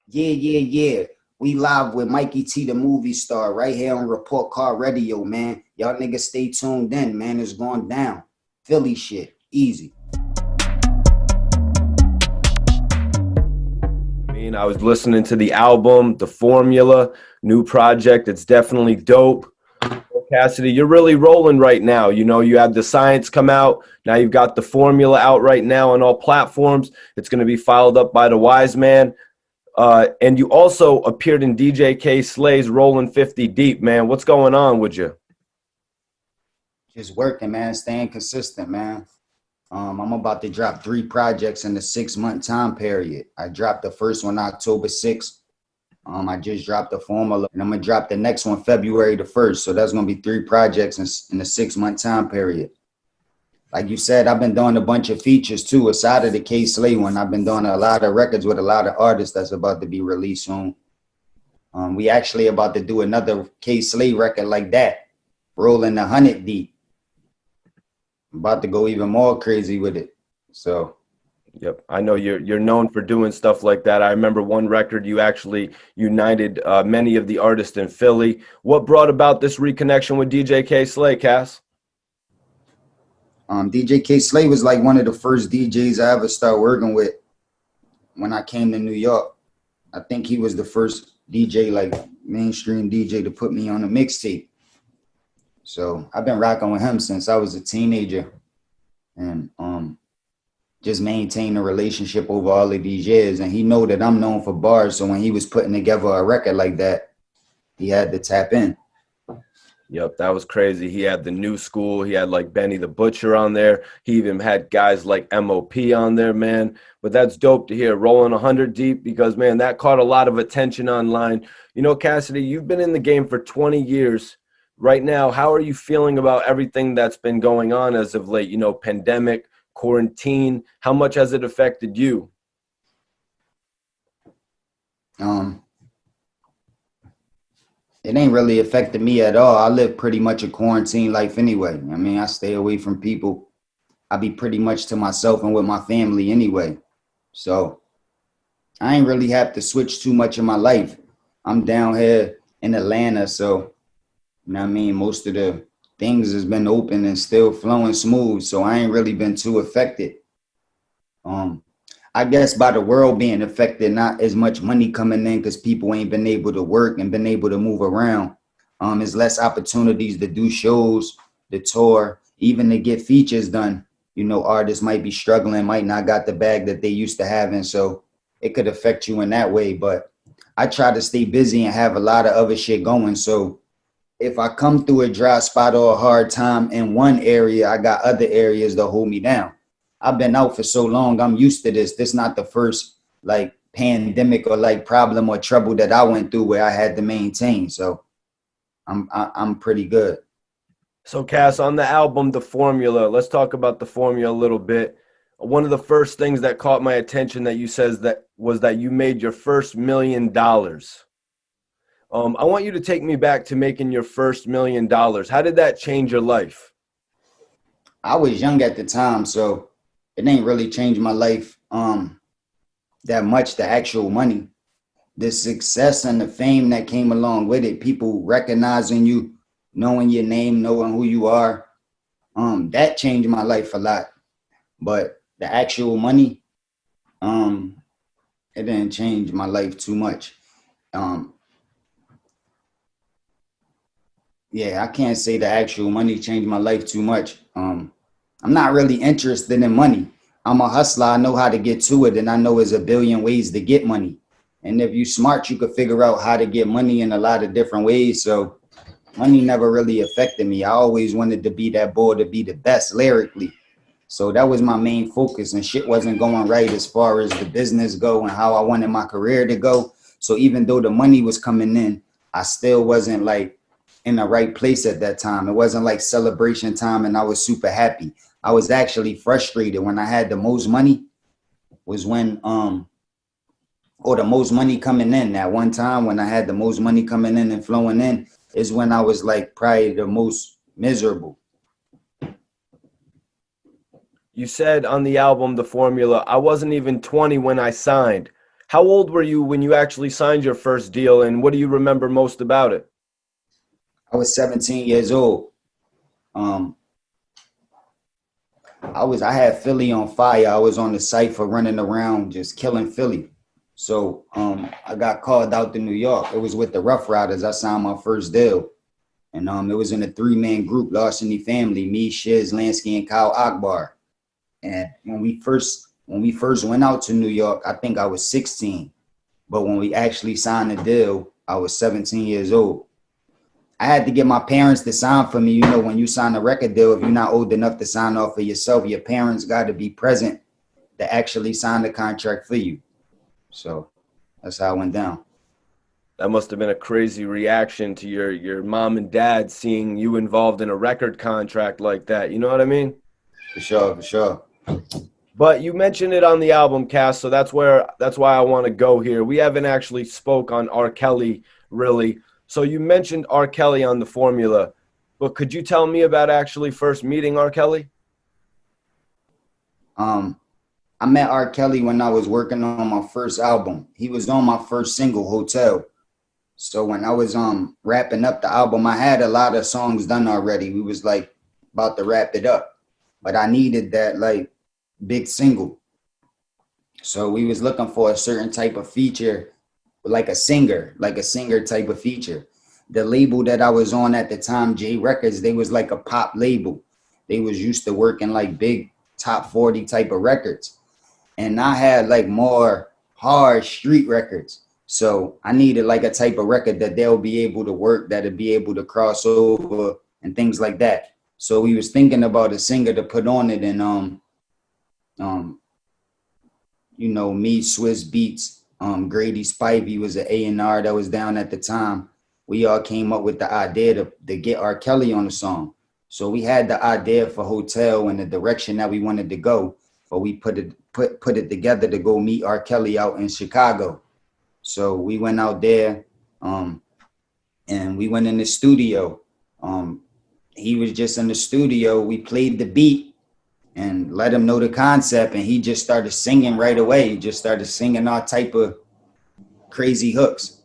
Yeah, yeah, yeah. We live with Mikey T, the movie star, right here on Report Card Radio, man. Y'all niggas stay tuned in, man. It's going down. Philly shit. Easy. I was listening to the album, The Formula, new project. It's definitely dope. Cassidy, you're really rolling right now. You know, you had the science come out. Now you've got the formula out right now on all platforms. It's going to be followed up by the Wise Man. And you also appeared in DJ K Slay's Rolling 50 Deep, man. What's going on with you? Just working, man. Staying consistent, man. I'm about to drop 3 projects in the 6-month time period. I dropped the first one October 6th. I just dropped the formula, and I'm gonna drop the next one February the 1st. So that's gonna be 3 projects in the 6-month time period. Like you said, I've been doing a bunch of features too, aside of the K Slay one. I've been doing a lot of records with a lot of artists that's about to be released soon. We actually about to do another K Slay record like that, rolling 100 deep. I'm about to go even more crazy with it. So. Yep, I know you're known for doing stuff like that. I remember one record you actually united many of the artists in Philly. What brought about this reconnection with DJ K Slay, Cass? DJ K Slay was like one of the first DJs I ever started working with when I came to New York. I think he was the first DJ, like mainstream DJ, to put me on a mixtape. So I've been rocking with him since I was a teenager, and just maintain a relationship over all of these years. And he know that I'm known for bars, so when he was putting together a record like that, he had to tap in. Yep, that was crazy. He had the new school. He had like Benny the Butcher on there. He even had guys like MOP on there, man. But that's dope to hear. Rolling 100 deep because, man, that caught a lot of attention online. You know, Cassidy, you've been in the game for 20 years. Right now, how are you feeling about everything that's been going on as of late? You know, pandemic, quarantine. How much has it affected you? It ain't really affected me at all. I live pretty much a quarantine life anyway. I mean, I stay away from people. I be pretty much to myself and with my family anyway. So I ain't really have to switch too much in my life. I'm down here in Atlanta, so you know what I mean, most of the things has been open and still flowing smooth. So I ain't really been too affected. I guess by the world being affected, not as much money coming in because people ain't been able to work and been able to move around. There's less opportunities to do shows, to tour, even to get features done. You know, artists might be struggling, might not got the bag that they used to having. So it could affect you in that way. But I try to stay busy and have a lot of other shit going. So if I come through a dry spot or a hard time in one area, I got other areas that hold me down. I've been out for so long, I'm used to this. This not the first like pandemic or like problem or trouble that I went through where I had to maintain. So I'm pretty good. So, Cass, on the album, The Formula, let's talk about the formula a little bit. One of the first things that caught my attention that you says that was that you made your first $1 million. I want you to take me back to making your first $1 million. How did that change your life? I was young at the time, so it ain't really changed my life that much, the actual money. The success and the fame that came along with it, people recognizing you, knowing your name, knowing who you are, that changed my life a lot. But the actual money, it didn't change my life too much. Um, yeah, I can't say the actual money changed my life too much. I'm not really interested in money. I'm a hustler. I know how to get to it, and I know there's a billion ways to get money. And if you smart, you could figure out how to get money in a lot of different ways. So money never really affected me. I always wanted to be that boy to be the best lyrically. So that was my main focus, and shit wasn't going right as far as the business go and how I wanted my career to go. So even though the money was coming in, I still wasn't like in the right place at that time. It wasn't like celebration time and I was super happy. I was actually frustrated. When I had the most money was when or the most money coming in. That one time when I had the most money coming in and flowing in is when I was like probably the most miserable. You said on the album, The Formula, I wasn't even 20 when I signed. How old were you when you actually signed your first deal, and what do you remember most about it? I was 17 years old. Um, I had Philly on fire. I was on the site for running around just killing Philly. So I got called out to New York. It was with the Rough Riders. I signed my first deal. And it was in a three-man group, Larceny Family, me, Shiz, Lansky, and Kyle Akbar. And when we first went out to New York, I think I was 16. But when we actually signed the deal, I was 17 years old. I had to get my parents to sign for me. You know, when you sign a record deal, if you're not old enough to sign off for yourself, your parents got to be present to actually sign the contract for you. So that's how it went down. That must have been a crazy reaction to your mom and dad seeing you involved in a record contract like that. You know what I mean? For sure, for sure. But you mentioned it on the album cast, so that's why I want to go here. We haven't actually spoke on R. Kelly really. So you mentioned R. Kelly on the formula, but could you tell me about actually first meeting R. Kelly? Um, I met R. Kelly when I was working on my first album. He was on my first single, Hotel. So when I was wrapping up the album, I had a lot of songs done already. We was like about to wrap it up, but I needed that like big single. So we was looking for a certain type of feature, like a singer type of feature. The label that I was on at the time, J Records, they was like a pop label. They was used to working like big top 40 type of records. And I had like more hard street records. So I needed like a type of record that they'll be able to work, that'll be able to cross over and things like that. So we was thinking about a singer to put on it, and um me, Swiss Beats, Grady Spivey was an A&R that was down at the time. We all came up with the idea to get R. Kelly on the song. So we had the idea for Hotel and the direction that we wanted to go, but we put it together to go meet R. Kelly out in Chicago. So we went out there, and we went in the studio. Um, he was just in the studio. We played the beat and let him know the concept, and he just started singing right away. He just started singing all type of crazy hooks.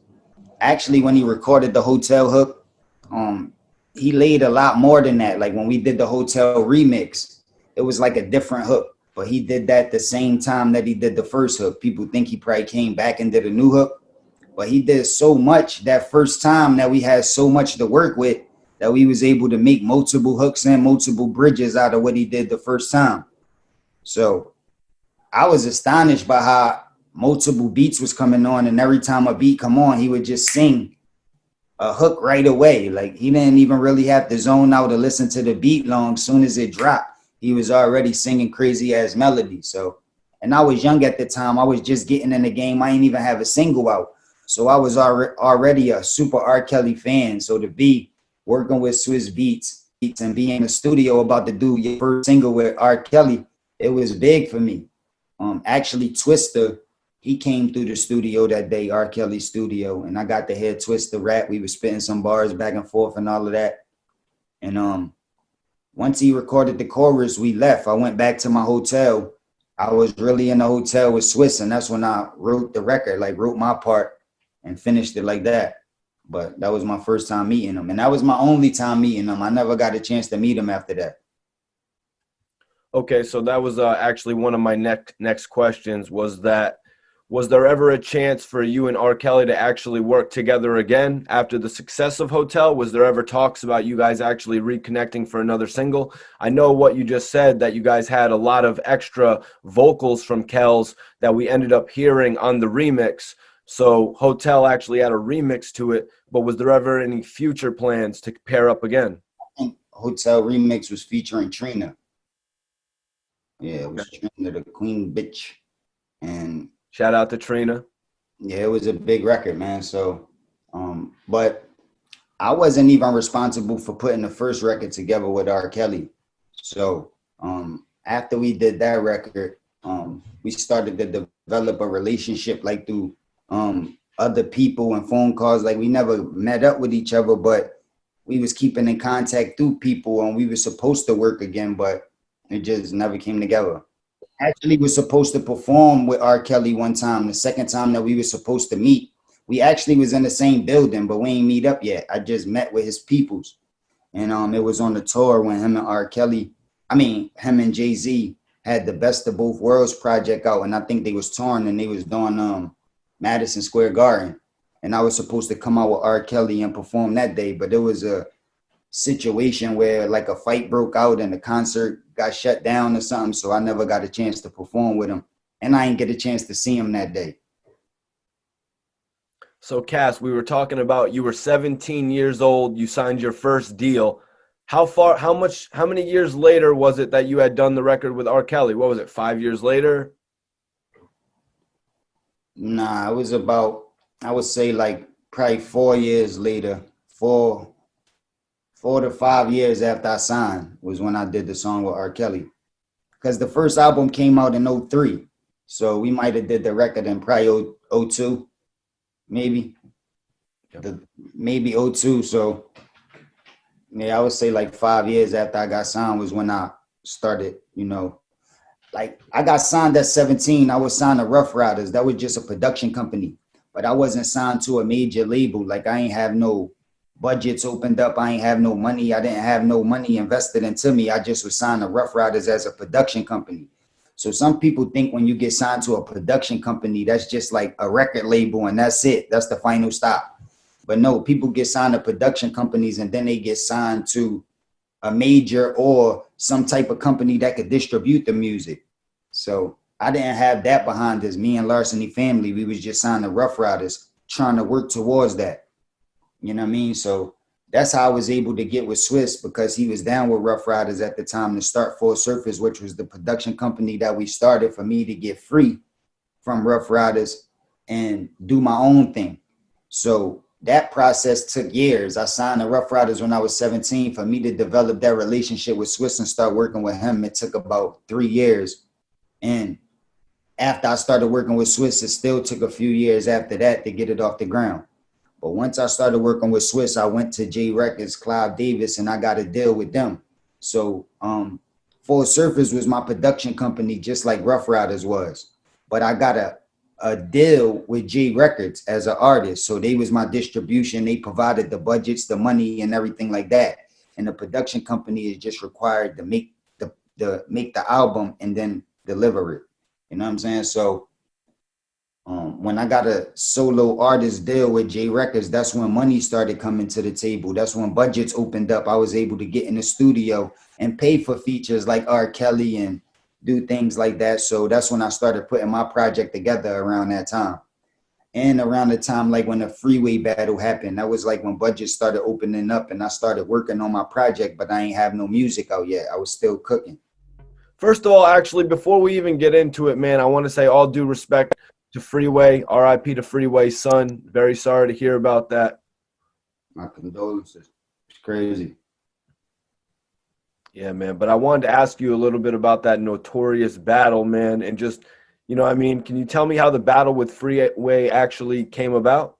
Actually, when he recorded the Hotel hook, um, he laid a lot more than that. Like when we did the Hotel remix, it was like a different hook, but he did that the same time that he did the first hook. People think he probably came back and did a new hook, but he did so much that first time that we had so much to work with that we was able to make multiple hooks and multiple bridges out of what he did the first time. So I was astonished by how multiple beats was coming on, and every time a beat come on, he would just sing a hook right away. Like he didn't even really have to zone out or listen to the beat long. Soon as it dropped, he was already singing crazy ass melody. So, and I was young at the time. I was just getting in the game. I didn't even have a single out. So I was already a super R. Kelly fan. So to be working with Swiss Beats and be in the studio about to do your first single with R. Kelly, it was big for me. Actually, Twister, he came through the studio that day, R. Kelly studio, and I got to hear Twister rap. We were spitting some bars back and forth and all of that. And once he recorded the chorus, we left. I went back to my hotel. I was really in the hotel with Swiss, and that's when I wrote the record, like wrote my part and finished it like that. But that was my first time meeting him, and that was my only time meeting him. I never got a chance to meet him after that. Okay, so that was actually one of my next questions was there ever a chance for you and R. Kelly to actually work together again after the success of Hotel? Was there ever talks about you guys actually reconnecting for another single? I know what you just said, that you guys had a lot of extra vocals from Kells that we ended up hearing on the remix. So Hotel actually had a remix to it, but was there ever any future plans to pair up again? I think Hotel Remix was featuring Trina. Yeah, it Okay. was Trina, the Queen Bitch. And Shout out to Trina. yeah, it was a big record, man. So, but I wasn't even responsible for putting the first record together with R. Kelly. So, after we did that record, we started to develop a relationship like through other people and phone calls. Like we never met up with each other, but we was keeping in contact through people, and we were supposed to work again, but it just never came together. actually was supposed to perform with R. Kelly one time. The second time that we were supposed to meet, we actually was in the same building, but we ain't meet up yet. I just met with his peoples, and it was on the tour when him and R. Kelly, I mean him and Jay-Z had the Best of Both Worlds project out, and I think they was touring and they was doing Madison Square Garden, and I was supposed to come out with R. Kelly and perform that day, but there was a situation where like a fight broke out and the concert got shut down or something. So I never got a chance to perform with him. And I didn't get a chance to see him that day. So, Cass, we were talking about you were 17 years old, you signed your first deal. How many years later was it that you had done the record with R. Kelly? What was it, 5 years later? Nah, it was about, I would say like probably 4 years later, 4 to 5 years after I signed was when I did the song with R. Kelly. Because the first album came out in '03. So we might have did the record in probably '02, maybe. Yep. Maybe '02. So yeah, I would say like 5 years after I got signed was when I started, like I got signed at 17. I was signed to Rough Riders. That was just a production company, but I wasn't signed to a major label. Like I ain't have no budgets opened up. I ain't have no money. I didn't have no money invested into me. I just was signed to Rough Riders as a production company. So some people think when you get signed to a production company, that's just like a record label and that's it. That's the final stop. But no, people get signed to production companies and then they get signed to a major or some type of company that could distribute the music. So I didn't have that behind us. Me and Larceny Family, we was just signed to Rough Riders, trying to work towards that. You know what I mean? So that's how I was able to get with Swiss, because he was down with Rough Riders at the time to start Full Surface, which was the production company that we started for me to get free from Rough Riders and do my own thing. So that process took years. I signed the Rough Riders when I was 17. For me to develop that relationship with Swiss and start working with him, it took about 3 years. And after I started working with Swiss, it still took a few years after that to get it off the ground. But once I started working with Swiss, I went to J Records, Clive Davis, and I got a deal with them. So Full Surface was my production company, just like Rough Riders was. But I got a deal with J Records as an artist. So they was my distribution. They provided the budgets, the money, and everything like that. And the production company is just required to make the album and then deliver it. You know what I'm saying? So when I got a solo artist deal with J Records, that's when money started coming to the table. That's when budgets opened up. I was able to get in the studio and pay for features like R. Kelly and do things like that. So that's when I started putting my project together around that time. And around the time like when the freeway battle happened, that was like when budgets started opening up and I started working on my project, but I ain't have no music out yet. I was still cooking. First of all, actually, before we even get into it, man, I want to say all due respect to Freeway, RIP to Freeway's son. Very sorry to hear about that. My condolences. It's crazy. Yeah, man. But I wanted to ask you a little bit about that notorious battle, man, and just, I mean, can you tell me how the battle with Freeway actually came about?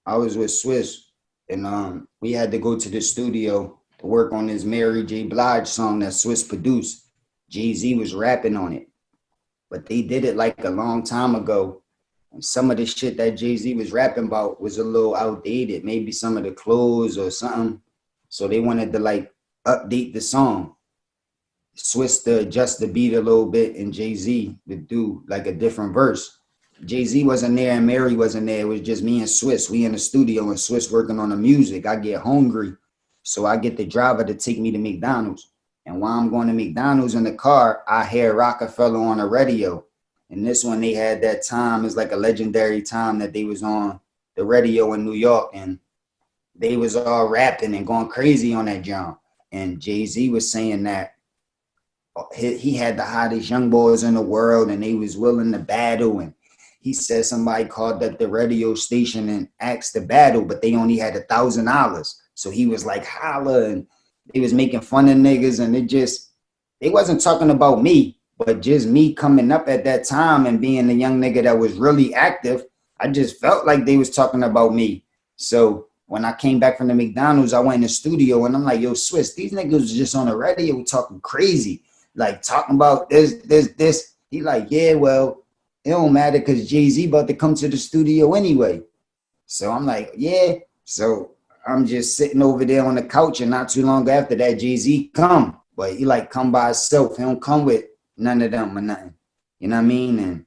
I was with Swiss and we had to go to the studio to work on this Mary J. Blige song that Swiss produced. Jay-Z was rapping on it, but they did it like a long time ago. And some of the shit that Jay-Z was rapping about was a little outdated, maybe some of the clothes or something. So they wanted to like update the song, Swiss to adjust the beat a little bit, and Jay-Z to do like a different verse. Jay-Z wasn't there and Mary wasn't there. It was just me and Swiss. We in the studio and Swiss working on the music. I get hungry, so I get the driver to take me to McDonald's. And while I'm going to McDonald's in the car, I hear Rockefeller on the radio. And this one, they had that time, it's like a legendary time that they was on the radio in New York. And they was all rapping and going crazy on that jump. And Jay-Z was saying that he had the hottest young boys in the world and they was willing to battle. And he said somebody called up the radio station and asked to battle, but they only had $1,000. So he was like, holla, and they was making fun of niggas, and they wasn't talking about me, but just me coming up at that time and being the young nigga that was really active. I just felt like they was talking about me. So when I came back from the McDonald's, I went in the studio and I'm like, yo, Swiss, these niggas was just on the radio talking crazy. like talking about this. He like, yeah, well, it don't matter because Jay-Z about to come to the studio anyway. So I'm like, yeah. So I'm just sitting over there on the couch, and not too long after that, Jay-Z come. But he like come by himself. He don't come with none of them or nothing. You know what I mean? And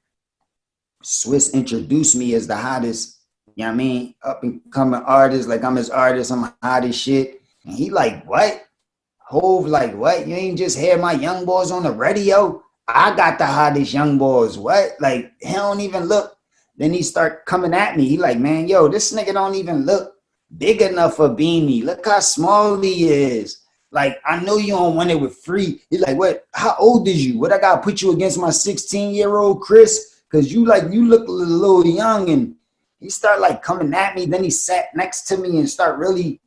Swiss introduced me as the hottest, you know what I mean, up and coming artist. Like I'm his artist, I'm hot as shit. And he like, what? Hove like, what? You ain't just hear my young boys on the radio? I got the hottest young boys. What? Like, he don't even look. Then he start coming at me. He like, man, yo, this nigga don't even look big enough for Beanie. Look how small he is. Like, I know you don't want it with free. He like, what? How old is you? What I gotta put you against my 16-year-old Chris? Cause you like you look a little young. And he start like coming at me. Then he sat next to me and start really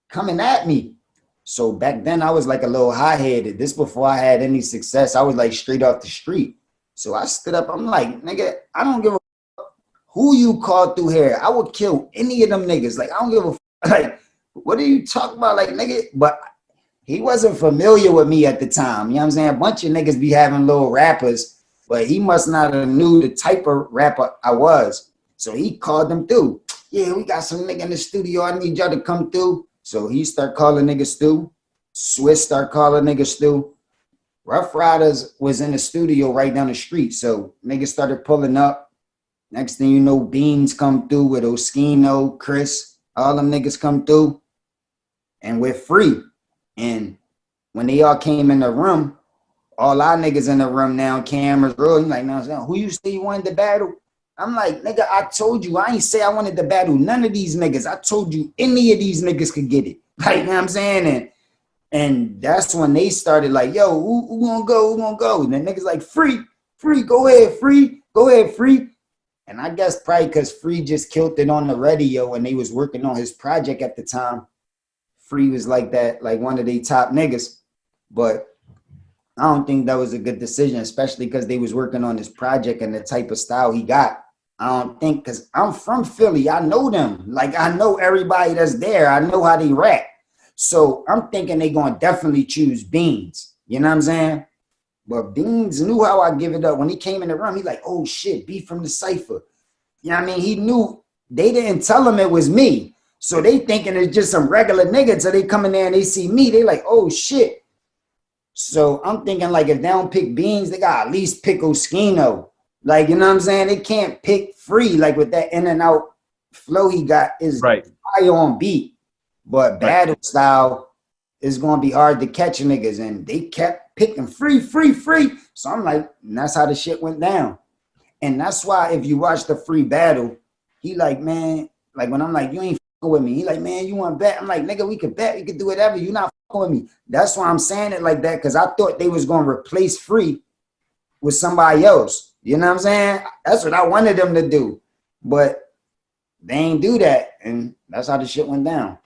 coming at me. So back then I was like a little high-headed. This before I had any success. I was like straight off the street. So I stood up. I'm like, nigga, I don't give a who you called through here. I would kill any of them niggas. Like, I don't give a like, what are you talking about? Like, nigga, but he wasn't familiar with me at the time. You know what I'm saying? A bunch of niggas be having little rappers, but he must not have knew the type of rapper I was. So he called them through. Yeah, we got some nigga in the studio. I need y'all to come through. So he start calling niggas through. Swiss start calling niggas through. Rough Riders was in the studio right down the street. So niggas started pulling up. Next thing you know, Beans come through with Oskino, Chris, all them niggas come through. And we're free. And when they all came in the room, all our niggas in the room now, cameras rolling, like, now, who you say you wanted to battle? I'm like, nigga, I told you, I ain't say I wanted to battle none of these niggas. I told you any of these niggas could get it. Like, you know what I'm saying? And that's when they started like, yo, who gonna go? Who gonna go? And the niggas like, free, go ahead, free. And I guess probably because Free just killed it on the radio and they was working on his project at the time. Free was like that, like one of the top niggas. But I don't think that was a good decision, especially because they was working on this project and the type of style he got. I don't think, because I'm from Philly. I know them. Like, I know everybody that's there. I know how they rap. So I'm thinking they going to definitely choose Beans. You know what I'm saying? But Beans knew how I give it up. When he came in the room, he like, oh, shit, B from the Cypher. You know what I mean? He knew. They didn't tell him it was me. So they thinking it's just some regular nigga. So they come in there and they see me. They like, oh, shit. So I'm thinking, like, if they don't pick Beans, they got to at least pick Oskino. Like, you know what I'm saying? They can't pick Free, like, with that in and out flow he got is Right. high on beat. But Right. battle style is going to be hard to catch niggas. And they kept picking Free. So I'm like, and that's how the shit went down. And that's why if you watch the Free battle, he like, man, like when I'm like, you ain't fucking with me. He like, man, you want to bet? I'm like, nigga, we could bet. We could do whatever. You not fucking with me. That's why I'm saying it like that, because I thought they was going to replace Free with somebody else. You know what I'm saying? That's what I wanted them to do. But they ain't do that. And that's how the shit went down.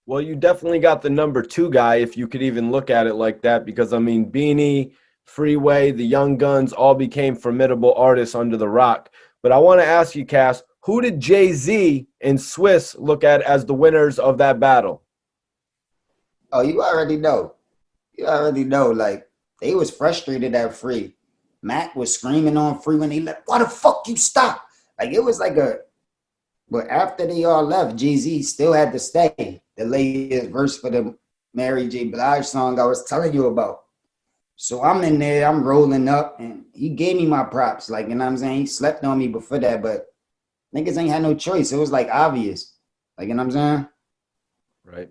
Well, you definitely got the number 2 guy, if you could even look at it like that, because I mean, Beanie, Freeway, the Young Guns all became formidable artists under the rock. But I want to ask you, Cass, who did Jay-Z and Swiss look at as the winners of that battle? Oh, you already know. You already know. Like, they was frustrated at Free. Mac was screaming on Free when he left. Why the fuck you stop? Like, it was like a. But after they all left, Jay-Z still had to stay. The latest verse for the Mary J. Blige song I was telling you about. So I'm in there, I'm rolling up, and he gave me my props. Like, you know what I'm saying? He slept on me before that, but niggas ain't had no choice. It was like obvious. Like, you know what I'm saying? Right.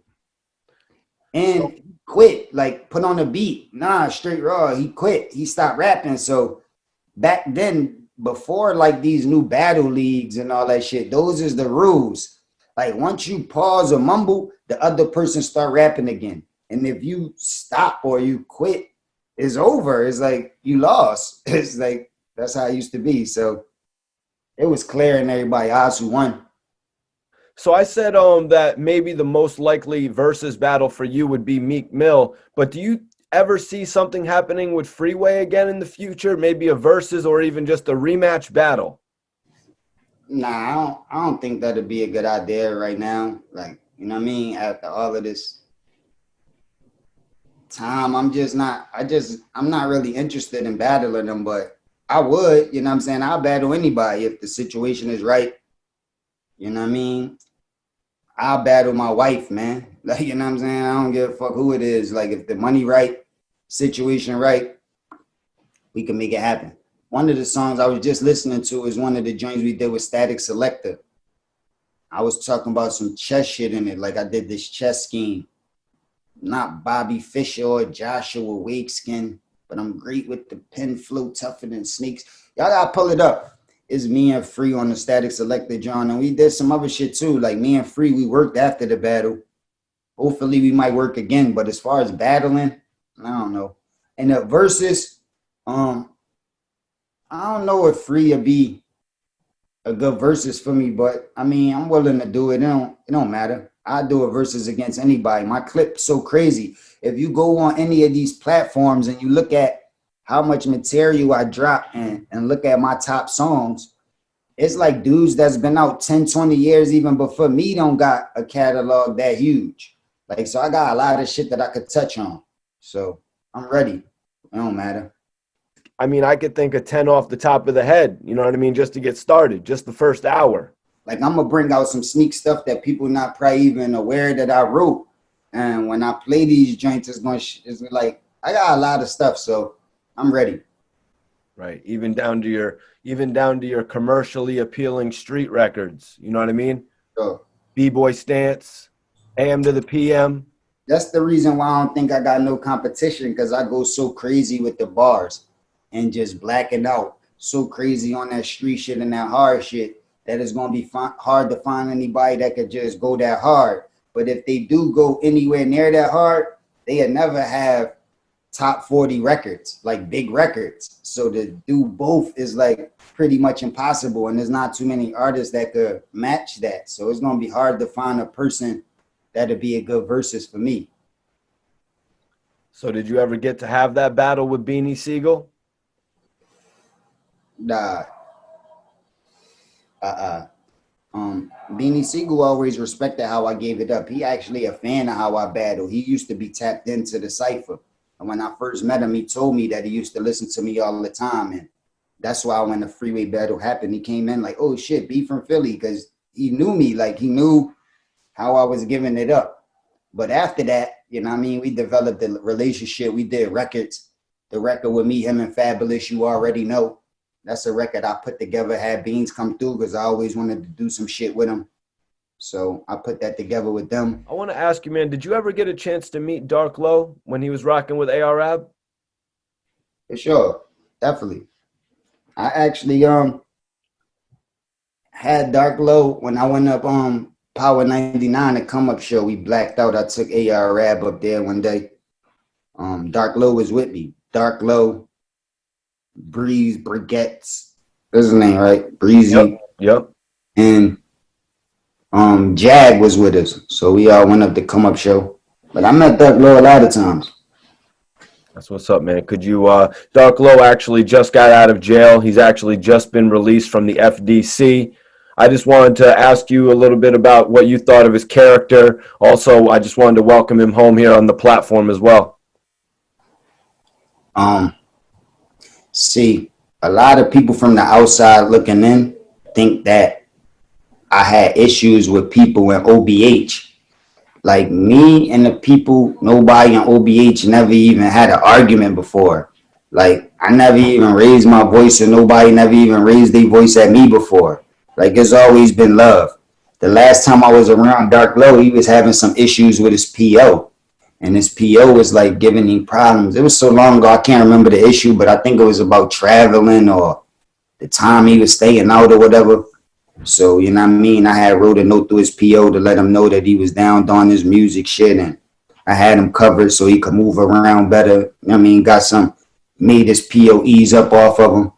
And he quit, like, put on a beat. Nah, straight raw. He quit. He stopped rapping. So back then, before like these new battle leagues and all that shit, those is the rules. Like, once you pause or mumble, the other person start rapping again. And if you stop or you quit, it's over. It's like you lost. It's like that's how it used to be. So it was clear in everybody's eyes who won. So I said that maybe the most likely versus battle for you would be Meek Mill, but do you ever see something happening with Freeway again in the future? Maybe a versus or even just a rematch battle? Nah, I don't think that'd be a good idea right now. Like, you know what I mean? After all of this Time, I'm not really interested in battling them, but I would, you know what I'm saying? I'll battle anybody if the situation is right. You know what I mean? I'll battle my wife, man. Like, you know what I'm saying? I don't give a fuck who it is. Like, if the money right, situation right, we can make it happen. One of the songs I was just listening to is one of the joints we did with Static Selector. I was talking about some chess shit in it. Like, I did this chess scheme. Not Bobby Fischer or Joshua Wakeskin, but I'm great with the pen flow, tougher than snakes. Y'all gotta pull it up. It's me and Free on the Static Selector, John, and we did some other shit too. Like me and Free, we worked after the battle. Hopefully, we might work again. But as far as battling, I don't know. And the verses, um, I don't know if Free would be a good versus for me, but I mean, I'm willing to do it. It don't matter. I do a versus against anybody. My clip's so crazy. If you go on any of these platforms and you look at how much material I drop and look at my top songs, it's like dudes that's been out 10, 20 years even before me don't got a catalog that huge. Like, so I got a lot of shit that I could touch on. So I'm ready. It don't matter. I mean, I could think of 10 off the top of the head, you know what I mean, just to get started, just the first hour. Like, I'm gonna bring out some sneak stuff that people not probably even aware that I wrote. And when I play these joints, it's like I got a lot of stuff, so I'm ready. Right. Even down to your commercially appealing street records. You know what I mean? So B-boy stance, AM to the PM. that's the reason why I don't think I got no competition, because I go so crazy with the bars and just blacking out so crazy on that street shit and that hard shit that it's gonna be hard to find anybody that could just go that hard. But if they do go anywhere near that hard, they'll never have top 40 records, like big records. So to do both is like pretty much impossible. And there's not too many artists that could match that. So it's going to be hard to find a person that'd be a good versus for me. So did you ever get to have that battle with Beanie Siegel? Nah. Beanie Siegel always respected how I gave it up. He actually a fan of how I battle. He used to be tapped into the cipher. And when I first met him, he told me that he used to listen to me all the time. And that's why when the freeway battle happened, he came in like, oh shit, B from Philly, because he knew me. Like, he knew how I was giving it up. But after that, you know what I mean, we developed a relationship. We did records. The record with me, him, and Fabulous, you already know. That's a record I put together, had Beans come through because I always wanted to do some shit with him. So I put that together with them. I want to ask you, man, did you ever get a chance to meet Dark Low when he was rocking with ARAB? For sure. Definitely. I actually had Dark Low when I went up Power 99, a come up show. We blacked out. I took ARAB up there one day. Dark Low was with me. Dark Low, Breeze, Brigettes. That's his name, right? Breezy. Yep. And Jag was with us. So we all went up to come up show. But I met Dark Low a lot of times. That's what's up, man. Could you, Dark Low actually just got out of jail. He's actually just been released from the FDC. I just wanted to ask you a little bit about what you thought of his character. Also, I just wanted to welcome him home here on the platform as well. See, a lot of people from the outside looking in think that I had issues with people in OBH. Like, me and the people, nobody in OBH never even had an argument before. Like, I never even raised my voice, and nobody never even raised their voice at me before. Like, it's always been love. The last time I was around Dark Low, he was having some issues with his PO. And his PO was like giving him problems. It was so long ago, I can't remember the issue, but I think it was about traveling or the time he was staying out or whatever. So, you know what I mean? I had wrote a note to his PO to let him know that he was down on his music shit, and I had him covered so he could move around better. You know what I mean? Made his PO ease up off of him.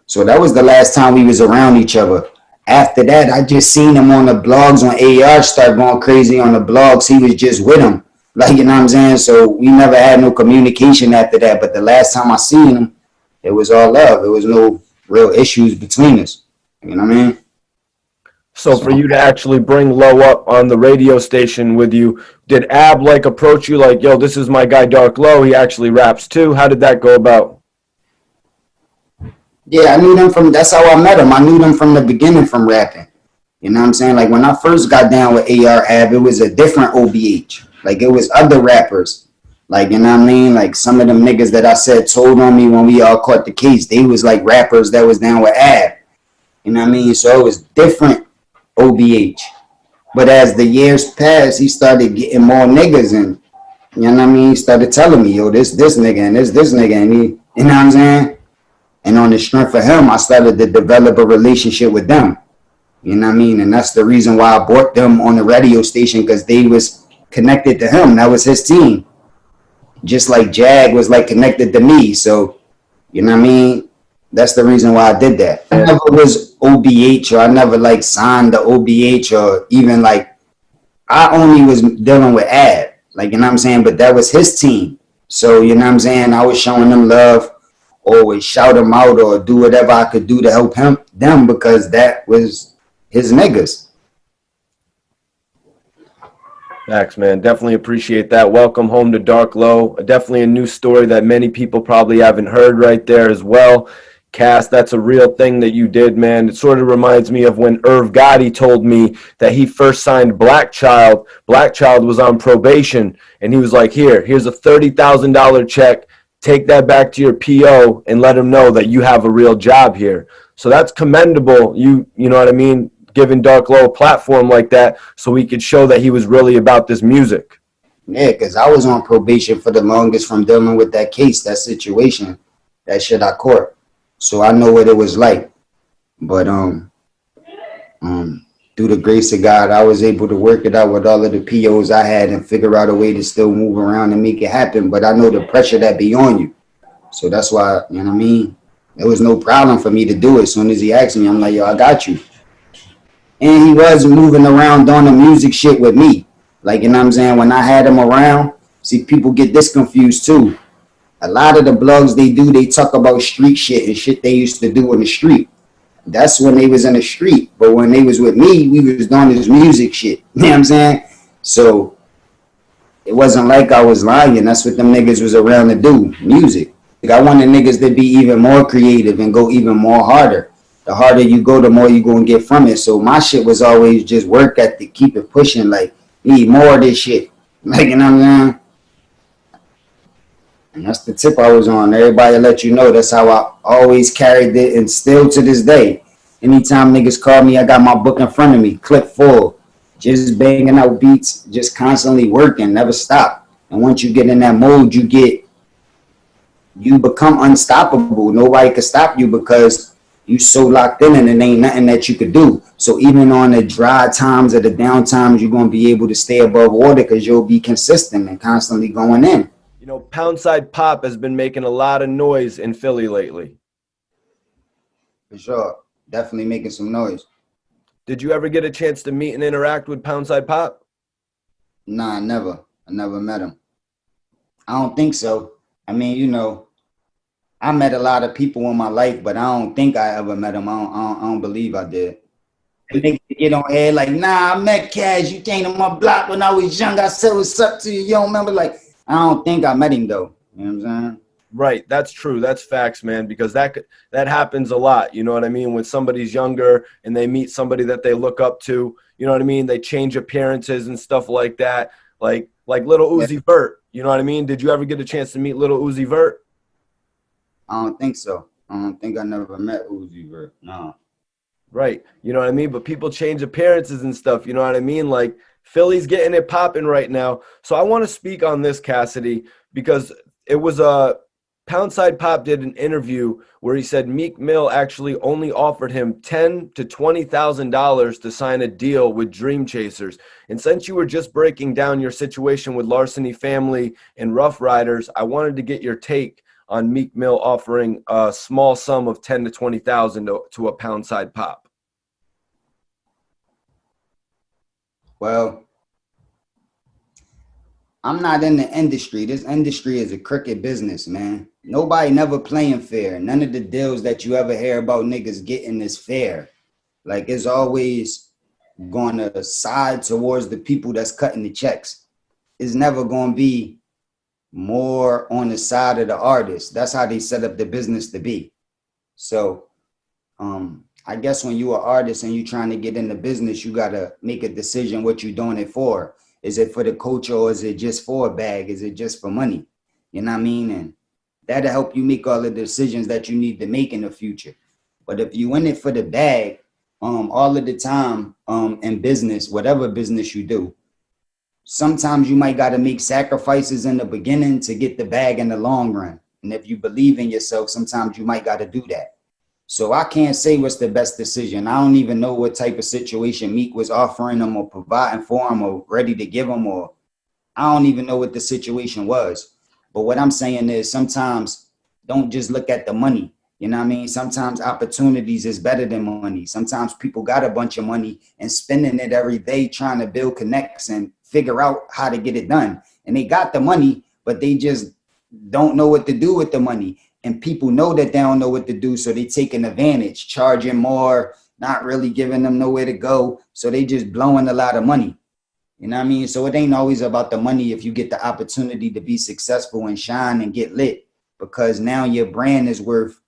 So that was the last time we was around each other. After that, I just seen him on the blogs when AR started going crazy on the blogs. He was just with him. Like, you know what I'm saying? So we never had no communication after that. But the last time I seen him, it was all love. There was no real issues between us. You know what I mean? So for you to actually bring Low up on the radio station with you, did Ab like approach you like, yo, this is my guy Dark Low, he actually raps too? How did that go about? Yeah, I knew them from, that's how I met them. I knew them from the beginning from rapping. You know what I'm saying? Like when I first got down with AR Ab, it was a different OBH. Like it was other rappers. Like, you know what I mean? Like some of them niggas that I said told on me when we all caught the case, they was like rappers that was down with Ab. You know what I mean? So it was different OBH. But as the years passed, he started getting more niggas and you know what I mean? He started telling me, yo, this nigga and this nigga and he, you know what I'm saying? And on the strength of him, I started to develop a relationship with them. You know what I mean? And that's the reason why I bought them on the radio station because they was connected to him. That was his team. Just like Jag was like connected to me. So, you know what I mean? That's the reason why I did that. I never was OBH or I never like signed the OBH or even like I only was dealing with Ad. Like, you know what I'm saying? But that was his team. So, you know what I'm saying? I was showing them love, always shout him out or do whatever I could do to help them because that was his niggas. Facts, man. Definitely appreciate that. Welcome home to Dark Low. Definitely a new story that many people probably haven't heard right there as well. Cass, that's a real thing that you did, man. It sort of reminds me of when Irv Gotti told me that he first signed Black Child. Black Child was on probation, and he was like, here's a $30,000 check. Take that back to your PO and let him know that you have a real job here. So that's commendable. You know what I mean? Giving Dark Low a platform like that so we could show that he was really about this music. Yeah, because I was on probation for the longest from dealing with that case, that situation, that shit I caught. So I know what it was like. But through the grace of God, I was able to work it out with all of the POs I had and figure out a way to still move around and make it happen. But I know the pressure that be on you. So that's why, you know what I mean? There was no problem for me to do it. As soon as he asked me, I'm like, yo, I got you. And he was moving around doing the music shit with me. Like, you know what I'm saying? When I had him around, see, people get this confused too. A lot of the blogs they talk about street shit and shit they used to do in the street. That's when they was in the street. But when they was with me, we was doing this music shit. You know what I'm saying? So it wasn't like I was lying. That's what them niggas was around to do, music. Like, I wanted niggas to be even more creative and go even more harder. The harder you go, the more you gonna get from it. So my shit was always just work at the keep it pushing. Like, need more of this shit. Like, you know what I'm saying? And that's the tip I was on. Everybody let you know that's how I always carried it and still to this day. Anytime niggas call me, I got my book in front of me, clip full, just banging out beats, just constantly working, never stop. And once you get in that mode, you become unstoppable. Nobody can stop you because you so locked in and it ain't nothing that you could do. So even on the dry times or the down times, you're going to be able to stay above water because you'll be consistent and constantly going in. You know, Poundside Pop has been making a lot of noise in Philly lately. For sure. Definitely making some noise. Did you ever get a chance to meet and interact with Poundside Pop? Nah, never. I never met him. I don't think so. I mean, you know, I met a lot of people in my life, but I don't think I ever met him. I don't believe I did. And they get on air like, nah, I met Cash. You came to my block when I was young. I said what's up to you. You don't remember? Like, I don't think I met him though. You know what I'm saying? Right, that's true. That's facts, man, because that happens a lot. You know what I mean? When somebody's younger and they meet somebody that they look up to, you know what I mean? They change appearances and stuff like that. Like Little Uzi Vert. You know what I mean? Did you ever get a chance to meet Little Uzi Vert? I don't think so. I don't think I never met Uzi Vert. No. Right. You know what I mean? But people change appearances and stuff. You know what I mean? Like Philly's getting it popping right now. So I want to speak on this, Cassidy, because it was Poundside Pop did an interview where he said Meek Mill actually only offered him $10,000 to $20,000 to sign a deal with Dream Chasers. And since you were just breaking down your situation with Larceny Family and Rough Riders, I wanted to get your take on Meek Mill offering a small sum of $10,000 to $20,000 to a Poundside Pop. Well, I'm not in the industry. This industry is a crooked business, man. Nobody never playing fair. None of the deals that you ever hear about niggas getting is fair. Like, it's always going to side towards the people that's cutting the checks. It's never going to be more on the side of the artist. That's how they set up the business to be. So I guess when you're an artist and you're trying to get in the business, you got to make a decision what you're doing it for. Is it for the culture, or is it just for a bag? Is it just for money? You know what I mean? And that'll help you make all the decisions that you need to make in the future. But if you in it for the bag, all of the time, in business, whatever business you do, sometimes you might got to make sacrifices in the beginning to get the bag in the long run. And if you believe in yourself, sometimes you might got to do that. So I can't say what's the best decision. I don't even know what type of situation Meek was offering them or providing for him or ready to give him, or I don't even know what the situation was. But what I'm saying is sometimes don't just look at the money. You know what I mean? Sometimes opportunities is better than money. Sometimes people got a bunch of money and spending it every day trying to build connects and figure out how to get it done. And they got the money, but they just don't know what to do with the money. And people know that they don't know what to do, so they taking advantage, charging more, not really giving them nowhere to go. So they just blowing a lot of money. You know what I mean? So it ain't always about the money if you get the opportunity to be successful and shine and get lit, because now your brand is worth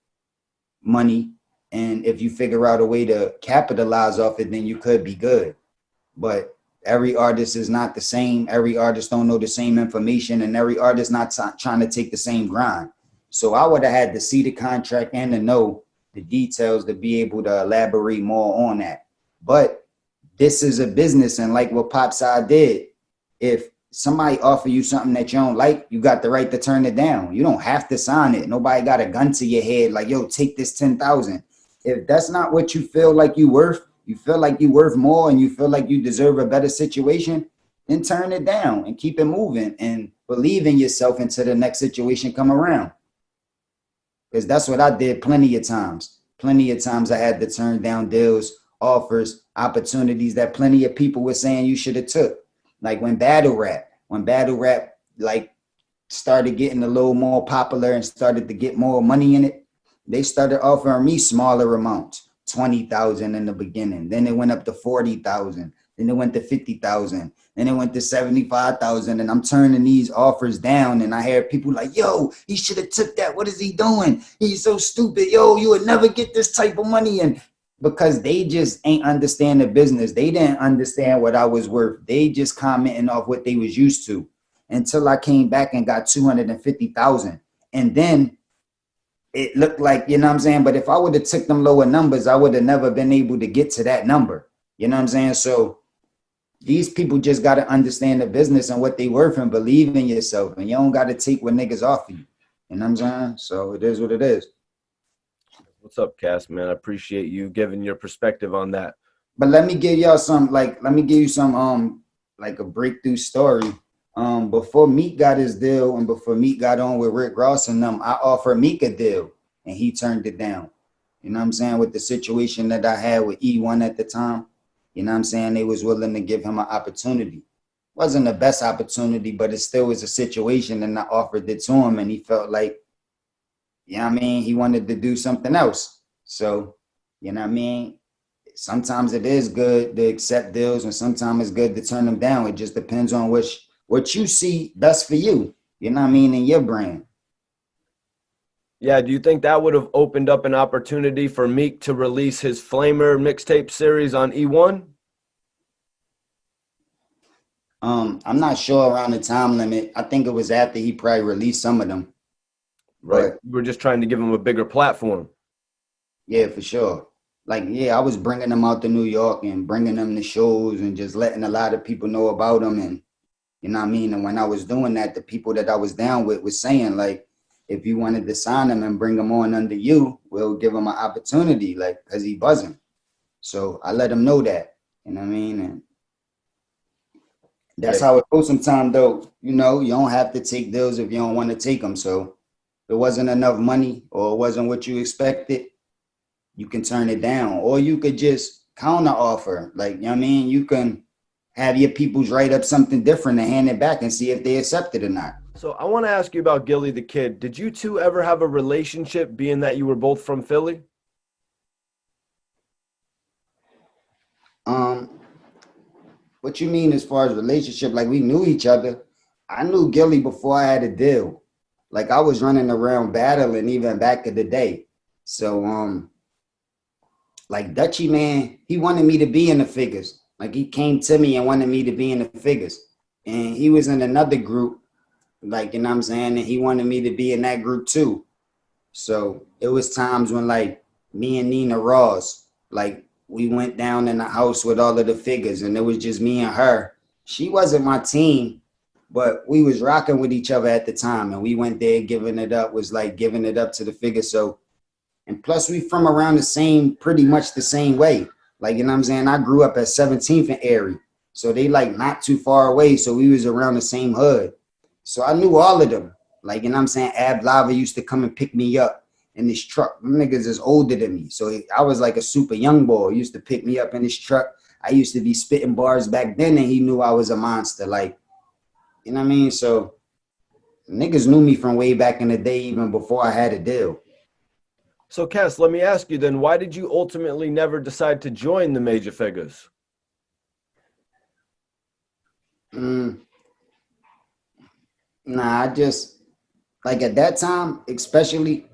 money. And if you figure out a way to capitalize off it, then you could be good. But every artist is not the same. Every artist don't know the same information, and every artist not trying to take the same grind. So I would have had to see the contract and to know the details to be able to elaborate more on that. But this is a business, and like what Popside did, if somebody offer you something that you don't like, you got the right to turn it down. You don't have to sign it. Nobody got a gun to your head like, yo, take this 10,000. If that's not what you feel like you worth, you feel like you worth more and you feel like you deserve a better situation, then turn it down and keep it moving and believe in yourself until the next situation come around. Because that's what I did plenty of times. Plenty of times I had to turn down deals, offers, opportunities that plenty of people were saying you should have took. Like when battle rap like started getting a little more popular and started to get more money in it, they started offering me smaller amounts, 20,000 in the beginning. Then it went up to 40,000. Then it went to 50,000. Then it went to 75,000. And I'm turning these offers down. And I hear people like, yo, he should have took that. What is he doing? He's so stupid. Yo, you would never get this type of money. And because they just ain't understand the business. They didn't understand what I was worth. They just commenting off what they was used to until I came back and got 250,000. And then it looked like, you know what I'm saying? But if I would have took them lower numbers, I would have never been able to get to that number. You know what I'm saying? So these people just got to understand the business and what they worth and believe in yourself. And you don't got to take what niggas offer you. You know what I'm saying? So it is what it is. What's up, Cass, man? I appreciate you giving your perspective on that. But let me give y'all some, like, let me give you some, like a breakthrough story. Before Meek got his deal and before Meek got on with Rick Ross and them, I offered Meek a deal and he turned it down. You know what I'm saying? With the situation that I had with E1 at the time, you know what I'm saying? They was willing to give him an opportunity. Wasn't the best opportunity, but it still was a situation, and I offered it to him and he felt like, you know what I mean? He wanted to do something else. So, you know what I mean? Sometimes it is good to accept deals and sometimes it's good to turn them down. It just depends on what you see best for you. You know what I mean? In your brand. Yeah, do you think that would have opened up an opportunity for Meek to release his Flamer mixtape series on E1? I'm not sure around the time limit. I think it was after he probably released some of them. Right. But We're just trying to give him a bigger platform. yeah, for sure. Like, yeah, I was bringing them out to New York and bringing them to shows and just letting a lot of people know about them. And you know what I mean? And when I was doing that, the people that I was down with was saying, like, if you wanted to sign him and bring him on under you, we'll give him an opportunity, like, because he buzzing. So I let him know that. You know what I mean? And Yeah. that's how it goes sometimes, though. You know, you don't have to take deals if you don't want to take them. So if it wasn't enough money or it wasn't what you expected, you can turn it down. Or you could just counter offer. Like, you know what I mean? You can have your peoples write up something different and hand it back and see if they accept it or not. So I want to ask you about Gilly the Kid. Did you two ever have a relationship, being that you were both from Philly? Um, What you mean as far as relationship? Like we knew each other. I knew Gilly before I had a deal. Like I was running around battling even back in the day. So like Dutchy man, he wanted me to be in the figures. Like he came to me and wanted me to be in the figures. And he was in another group, like you know what I'm saying, and he wanted me to be in that group too. So it was times when like me and Nina Ross, like we went down in the house with all of the figures and it was just me and her. She wasn't my team, but we was rocking with each other at the time and we went there giving it up, was like giving it up to the figures. So and plus we from around the same, pretty much the same way. Like you know what I'm saying? I grew up at 17th and Erie. So they like not too far away. So we was around the same hood. So I knew all of them. Like, you know what I'm saying? Ab Lava used to come and pick me up in this truck. Them niggas is older than me. So I was like a super young boy. He used to pick me up in his truck. I used to be spitting bars back then and he knew I was a monster. Like, you know what I mean? So niggas knew me from way back in the day, even before I had a deal. So, Cass, let me ask you then, why did you ultimately never decide to join the Major Figures? Mm, nah, I just, like at that time, especially,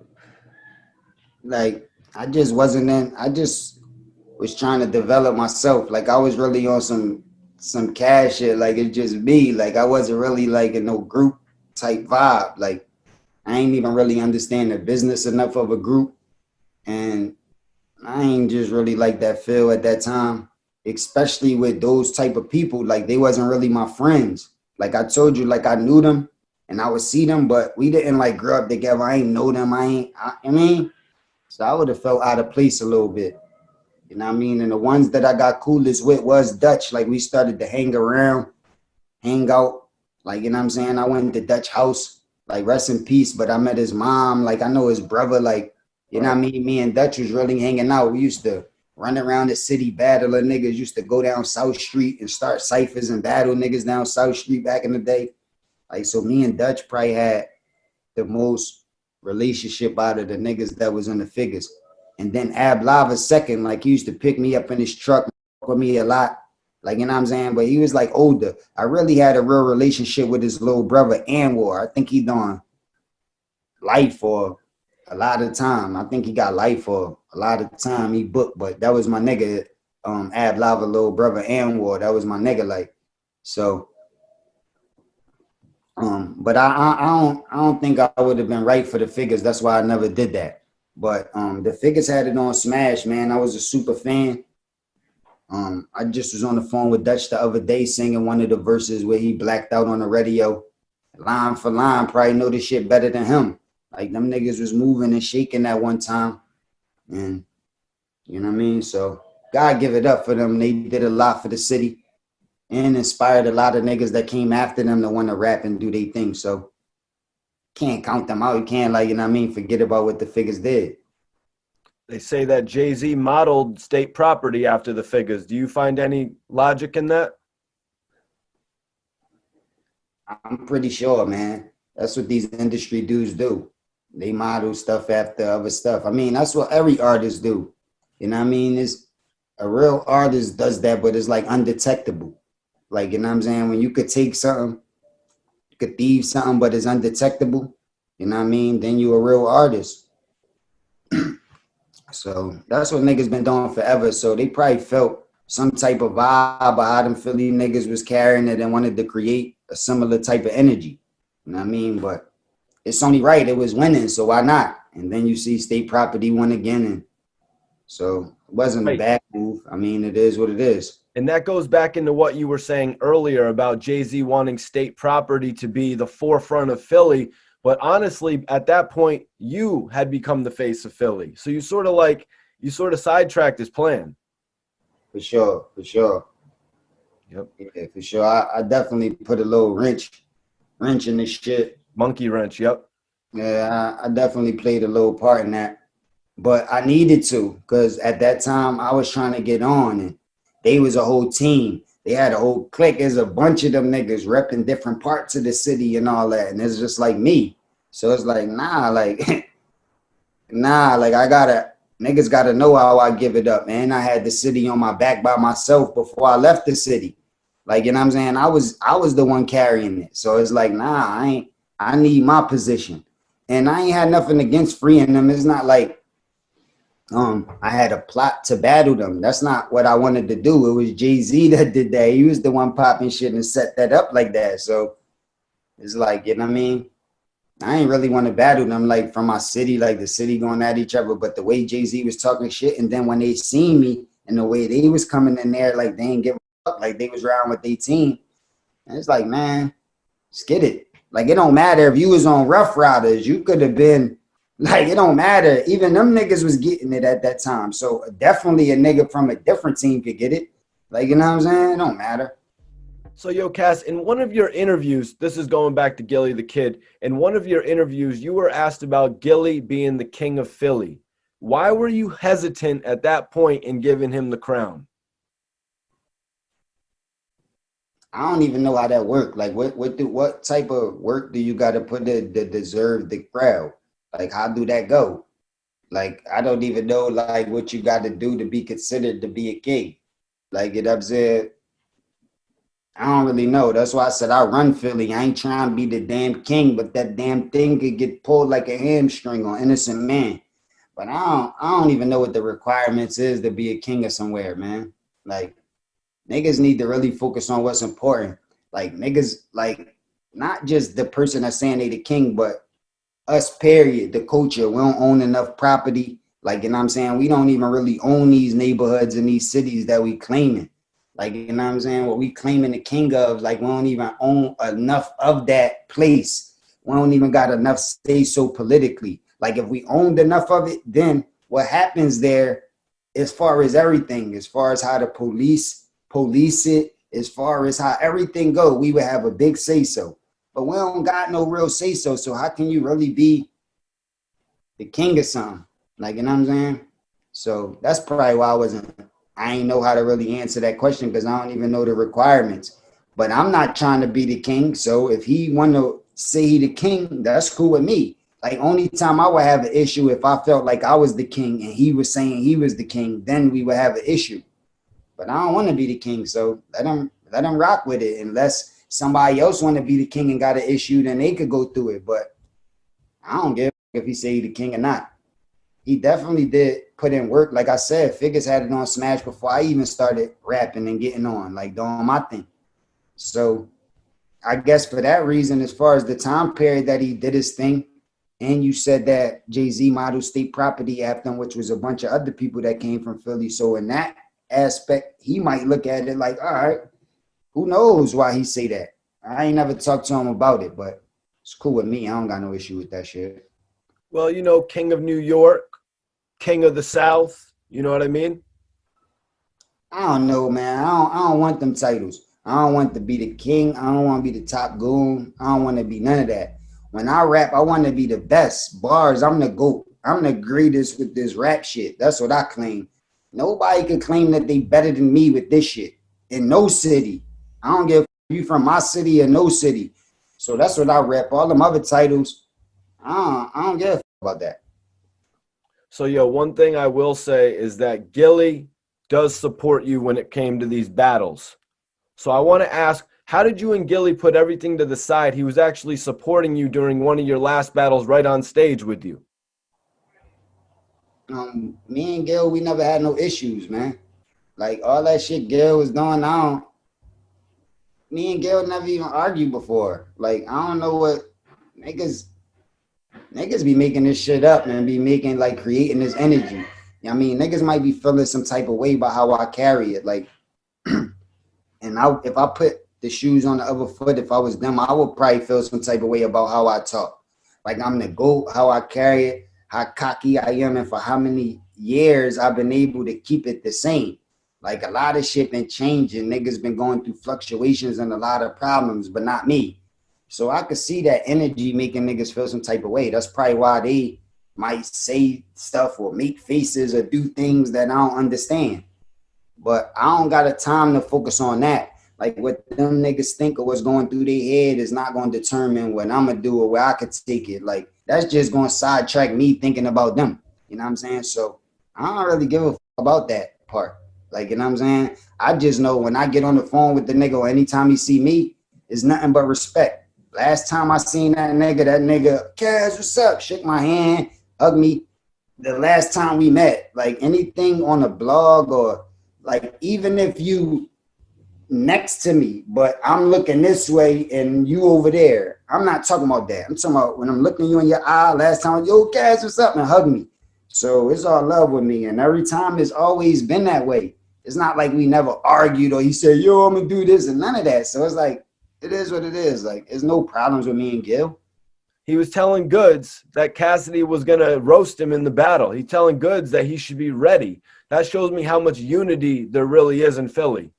like, I just wasn't in, I just was trying to develop myself. Like I was really on some cash shit. Like it's just me. Like I wasn't really like in no group type vibe. Like I ain't even really understand the business enough of a group. And I ain't just really like that feel at that time. Especially with those type of people. Like they wasn't really my friends. Like I told you, like I knew them and I would see them, but we didn't like grow up together. I ain't know them. I mean, so I would have felt out of place a little bit. You know what I mean? And the ones that I got coolest with was Dutch. Like we started to hang around, hang out. Like, you know what I'm saying? I went to Dutch house, like rest in peace. But I met his mom. Like I know his brother. Like, you know what I mean? Me and Dutch was really hanging out. We used to run around the city battling niggas. Used to go down South Street and start ciphers and battle niggas down South Street back in the day. Like so me and Dutch probably had the most relationship out of the niggas that was in the figures. And then Ab Lava second, like he used to pick me up in his truck with me a lot. Like, you know what I'm saying? But he was like older. I really had a real relationship with his little brother, Anwar. I think he done life for a lot of time. I think he got life for a lot of time. He booked, but that was my nigga, Ab Lava little brother, Anwar. That was my nigga. Like, so but I don't think I would have been right for the figures. That's why I never did that. But the figures had it on Smash, man. I was a super fan. I just was on the phone with Dutch the other day singing one of the verses where he blacked out on the radio. Line for line, probably know this shit better than him. Like them niggas was moving and shaking at one time. And you know what I mean? So God give it up for them. They did a lot for the city and inspired a lot of niggas that came after them to want to rap and do their thing. So can't count them out. You can't, like, you know what I mean, forget about what the figures did. They say that Jay-Z modeled state property after the figures. Do you find any logic in that? I'm pretty sure, man. That's what these industry dudes do. They model stuff after other stuff. I mean, that's what every artist do. You know what I mean? It's a real artist does that, but it's like undetectable. Like, you know what I'm saying? When you could take something, you could thieve something, but it's undetectable, you know what I mean? Then you a real artist. So that's what niggas been doing forever. So they probably felt some type of vibe of how them Philly niggas was carrying it and wanted to create a similar type of energy. You know what I mean? But it's only right. It was winning, so why not? And then you see state property won again. And so it wasn't a Right. bad move. I mean, it is what it is. And that goes back into what you were saying earlier about Jay-Z wanting state property to be the forefront of Philly. But honestly, at that point, you had become the face of Philly. So you sort of sidetracked his plan. For sure. For sure. Yep. Yeah, for sure. I definitely put a little wrench in this shit. Monkey wrench. Yep. Yeah, I definitely played a little part in that. But I needed to, because at that time I was trying to get on and they was a whole team. They had a whole clique. There's a bunch of them niggas repping different parts of the city and all that. And it's just like me. So it's like, nah, like, nah, like niggas gotta know how I give it up, man. I had the city on my back by myself before I left the city. Like, you know what I'm saying? I was the one carrying it. So it's like, nah, I need my position. And I ain't had nothing against freeing them. It's not like I had a plot to battle them. That's not what I wanted to do. It was Jay-Z that did that. He was the one popping shit and set that up like that. So it's like, you know what I mean? I ain't really want to battle them like from my city, like the city going at each other. But the way Jay-Z was talking shit, and then when they seen me and the way they was coming in there, like they ain't give a fuck, like they was riding with their team. And it's like, man, just get it. Like it don't matter if you was on Rough Riders, you could have been like it don't matter. Even them niggas was getting it at that time. So definitely a nigga from a different team could get it. Like you know what I'm saying? It don't matter. So, yo, Cass, in one of your interviews, this is going back to Gilly the Kid. In one of your interviews, you were asked about Gilly being the king of Philly. Why were you hesitant at that point in giving him the crown? I don't even know how that worked. Like what type of work do you gotta put to deserve the crowd? Like how do that go? Like I don't even know like what you gotta do to be considered to be a king. Like it up there. I don't really know. That's why I said I run Philly. I ain't trying to be the damn king, but that damn thing could get pulled like a hamstring on innocent man. But I don't even know what the requirements is to be a king of somewhere, man. Like niggas need to really focus on what's important. Like niggas, like not just the person that's saying they the king, but us, period, the culture. We don't own enough property. Like, you know what I'm saying? We don't even really own these neighborhoods and these cities that we claiming. Like, you know what I'm saying? What we claiming the king of, like, we don't even own enough of that place. We don't even got enough say so politically. Like, if we owned enough of it, then what happens there, as far as everything, as far as how the police it, as far as how everything go, we would have a big say so. But we don't got no real say so. So how can you really be the king of something? Like, you know what I'm saying? So that's probably why I ain't know how to really answer that question because I don't even know the requirements. But I'm not trying to be the king. So if he want to say he the king, that's cool with me. Like only time I would have an issue if I felt like I was the king and he was saying he was the king, then we would have an issue. But I don't want to be the king, so let them rock with it. Unless somebody else want to be the king and got an issue, then they could go through it. But I don't give if he say he the king or not. He definitely did put in work. Like I said, Figures had it on Smash before I even started rapping and getting on, like doing my thing. So I guess for that reason, as far as the time period that he did his thing, and you said that Jay-Z modeled state property after him, which was a bunch of other people that came from Philly. So in that aspect, he might look at it like, all right, who knows why he say that? I ain't never talked to him about it, but it's cool with me. I don't got no issue with that shit. Well, you know, King of New York, King of the South. You know what I mean? I don't know, man. I don't want them titles. I don't want to be the king. I don't want to be the top goon. I don't want to be none of that. When I rap, I want to be the best. Bars, I'm the GOAT. I'm the greatest with this rap shit. That's what I claim. Nobody can claim that they better than me with this shit. In no city. I don't give a you from my city or no city. So that's what I rap. All them other titles, I don't give a about that. So, yo, one thing I will say is that Gilly does support you when it came to these battles. So I want to ask, how did you and Gilly put everything to the side? He was actually supporting you during one of your last battles right on stage with you. Me and Gil, we never had no issues, man. Like all that shit Gil was doing on, me and Gil never even argued before. Like I don't know what niggas niggas be making this shit up and be making like creating this energy. I mean, niggas might be feeling some type of way about how I carry it. Like, and if I put the shoes on the other foot, if I was them, I would probably feel some type of way about how I talk. Like I'm the GOAT, how I carry it, how cocky I am, and for how many years I've been able to keep it the same. Like a lot of shit been changing. Niggas been going through fluctuations and a lot of problems, but not me. So I could see that energy making niggas feel some type of way. That's probably why they might say stuff or make faces or do things that I don't understand. But I don't got a time to focus on that. Like what them niggas think or what's going through their head is not going to determine what I'm gonna do or where I could take it. Like that's just going to sidetrack me thinking about them. You know what I'm saying? So I don't really give a fuck about that part. Like, you know what I'm saying? I just know when I get on the phone with the nigga or anytime he see me, it's nothing but respect. Last time I seen that nigga, Cass, what's up? Shook my hand, hugged me. The last time we met, like anything on a blog or like even if you next to me, but I'm looking this way and you over there. I'm not talking about that. I'm talking about when I'm looking you in your eye. Last time, yo, Cass, what's up? And hug me. So it's all love with me. And every time it's always been that way. It's not like we never argued or he said, yo, I'm going to do this and none of that. So it's like, it is what it is. Like, there's no problems with me and Gil. He was telling Goods that Cassidy was going to roast him in the battle. He's telling Goods that he should be ready. That shows me how much unity there really is in Philly.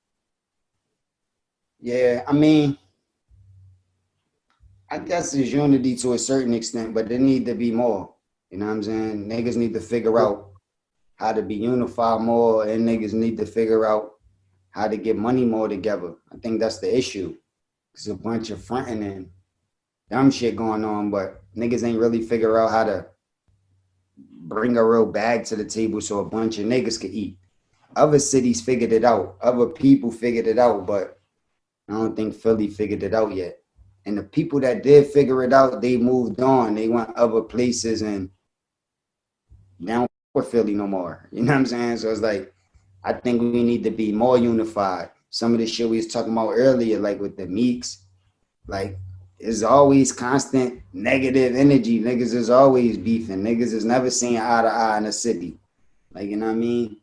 Yeah, I mean, I guess there's unity to a certain extent, but there need to be more. You know what I'm saying? Niggas need to figure out how to be unified more, and niggas need to figure out how to get money more together. I think that's the issue. There's a bunch of fronting and dumb shit going on, but niggas ain't really figure out how to bring a real bag to the table so a bunch of niggas could eat. Other cities figured it out. Other people figured it out, but I don't think Philly figured it out yet. And the people that did figure it out, they moved on. They went other places and they don't with Philly no more. You know what I'm saying? So it's like, I think we need to be more unified. Some of the shit we was talking about earlier, like with the Meeks, like there's always constant negative energy. Niggas is always beefing. Niggas is never seeing eye to eye in a city. Like, you know what I mean?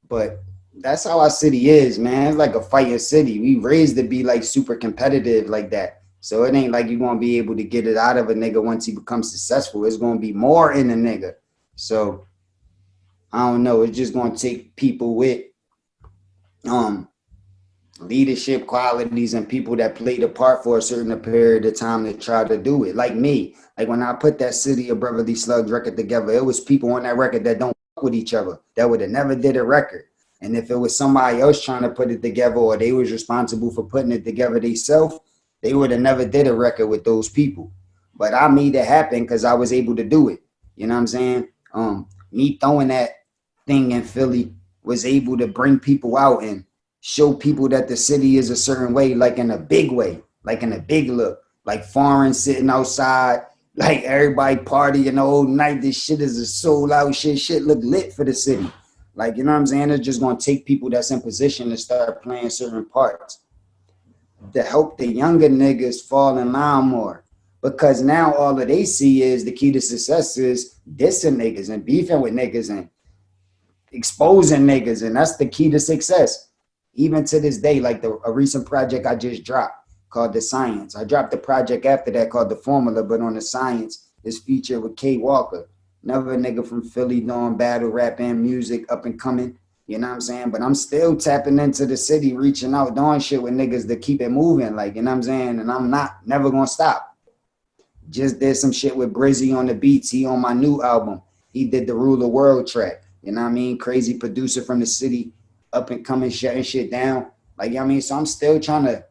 But that's how our city is, man. It's like a fighting city. We raised to be like super competitive like that. So it ain't like you're gonna be able to get it out of a nigga once he becomes successful. It's gonna be more in a nigga. So I don't know. It's just gonna take people with um leadership qualities and people that played a part for a certain period of time to try to do it. Like me. Like when I put that City of Brotherly Slugs record together, it was people on that record that don't fuck with each other, that would have never did a record. And if it was somebody else trying to put it together or they was responsible for putting it together themselves, they would have never did a record with those people. But I made it happen because I was able to do it. You know what I'm saying? Me throwing that thing in Philly was able to bring people out and show people that the city is a certain way, like in a big way, like in a big look, like foreign sitting outside, like everybody partying the whole night. This shit is a sold out shit. Shit look lit for the city. Like, you know what I'm saying? It's just going to take people that's in position to start playing certain parts to help the younger niggas fall in line more. Because now all that they see is the key to success is dissing niggas and beefing with niggas and exposing niggas. And that's the key to success. Even to this day, like a recent project I just dropped called The Science. I dropped the project after that called The Formula, but on The Science is featured with K Walker. Another nigga from Philly doing battle rap and music, up and coming. You know what I'm saying? But I'm still tapping into the city, reaching out, doing shit with niggas to keep it moving. Like, you know what I'm saying? And I'm never gonna stop. Just did some shit with Brizzy on the beats. He on my new album. He did the Rule the World track. You know what I mean? Crazy producer from the city, up and coming, shutting shit down. Like, you know what I mean? So I'm still trying to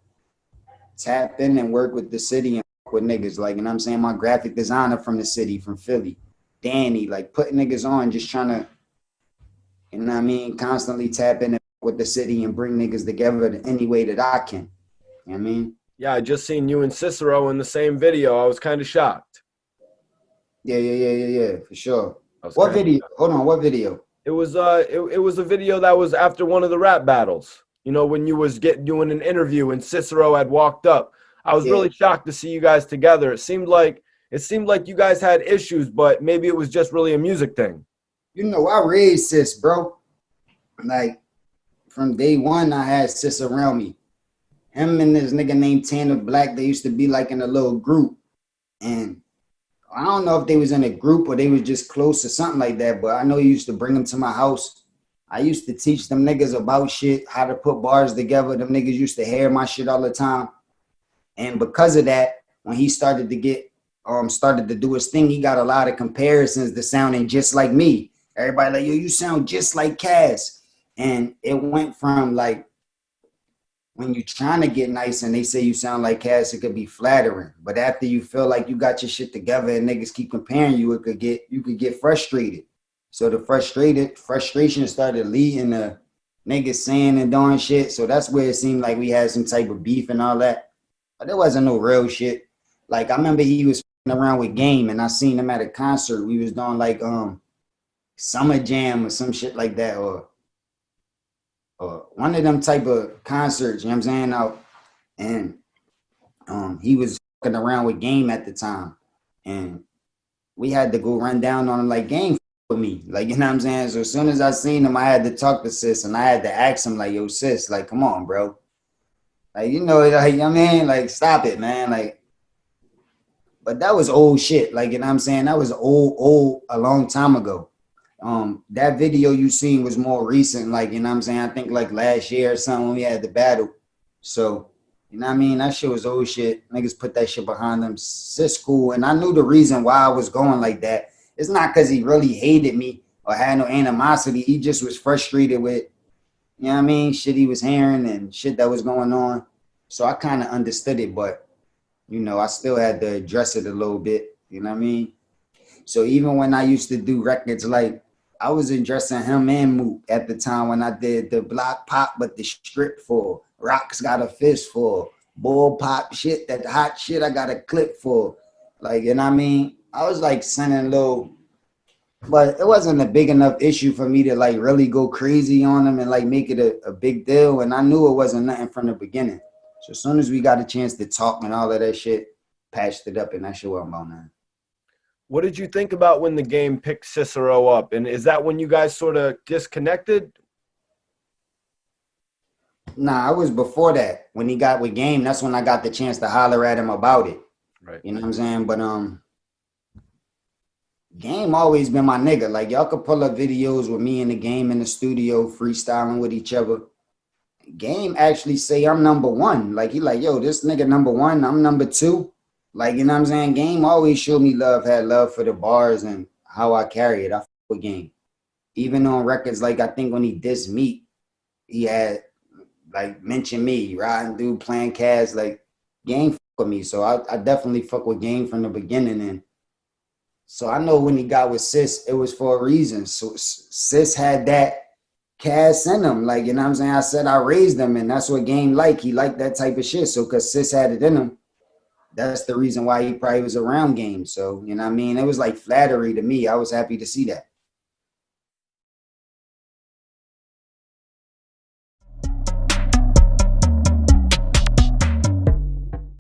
tap in and work with the city and work with niggas. Like, you know what I'm saying? My graphic designer from the city, from Philly. Danny, like putting niggas on, just trying to, you know what I mean, constantly tap in with the city and bring niggas together in any way that I can. You know what I mean? Yeah, I just seen you and Cicero in the same video. I was kind of shocked. Yeah, for sure. What video? Hold on, what video? It was it was a video that was after one of the rap battles. You know, when you was doing an interview and Cicero had walked up. I was really shocked to see you guys together. It seemed like you guys had issues, but maybe it was just really a music thing. You know, I raised Cis, bro. Like from day one, I had Cis around me. Him and this nigga named Tanner Black, they used to be like in a little group. And I don't know if they was in a group or they was just close or something like that, but I know he used to bring them to my house. I used to teach them niggas about shit, how to put bars together. Them niggas used to hear my shit all the time. And because of that, when he started to started to do his thing, he got a lot of comparisons to sounding just like me. Everybody like, yo, you sound just like Cass. And it went from like, when you're trying to get nice and they say you sound like Cass, it could be flattering. But after you feel like you got your shit together and niggas keep comparing you, you could get frustrated. So the frustration started leading to niggas saying and doing shit. So that's where it seemed like we had some type of beef and all that. But there wasn't no real shit. Like I remember he was around with Game, and I seen him at a concert. We was doing like Summer Jam or some shit like that, or one of them type of concerts. You know what I'm saying? Out and he was fucking around with Game at the time, and we had to go run down on him like Game with me, like you know what I'm saying. So as soon as I seen him, I had to talk to sis, and I had to ask him like, "Yo, sis, like, come on, bro, like you know, like I mean, like stop it, man, like." But that was old shit, like you know what I'm saying. That was old, a long time ago. That video you seen was more recent, like you know what I'm saying. I think like last year or something when we had the battle. So you know what I mean? That shit was old shit. Niggas put that shit behind them. Sis cool. And I knew the reason why I was going like that. It's not because he really hated me or had no animosity. He just was frustrated with, you know what I mean, shit he was hearing and shit that was going on. So I kind of understood it, but, you know, I still had to address it a little bit. You know what I mean? So even when I used to do records, like I was addressing him and Mook at the time when I did the block pop, but the strip for Rocks got a fist for bull pop shit, that hot shit I got a clip for. Like, you know what I mean? I was like sending little, but it wasn't a big enough issue for me to like really go crazy on them and like make it a big deal. And I knew it wasn't nothing from the beginning. So as soon as we got a chance to talk and all of that shit, patched it up and that shit went about now. What did you think about when the Game picked Cicero up? And is that when you guys sort of disconnected? Nah, I was before that. When he got with Game, that's when I got the chance to holler at him about it. Right. You know what I'm saying? But Game always been my nigga. Like y'all could pull up videos with me and the Game in the studio freestyling with each other. Game actually say I'm number one. Like he like, yo, this nigga number one, I'm number two. Like, you know what I'm saying? Game always showed me love, had love for the bars and how I carry it. I fuck with Game. Even on records, like I think when he dissed Meat, he had like mentioned me, riding through playing Cass, like Game fuck with me. So I definitely fuck with Game from the beginning. And so I know when he got with Sis, it was for a reason. So Sis had that Cass in him. Like, you know what I'm saying? I said I raised him, and that's what Game like. He liked that type of shit. So because Sis had it in him, that's the reason why he probably was around Game. So, you know what I mean? It was like flattery to me. I was happy to see that.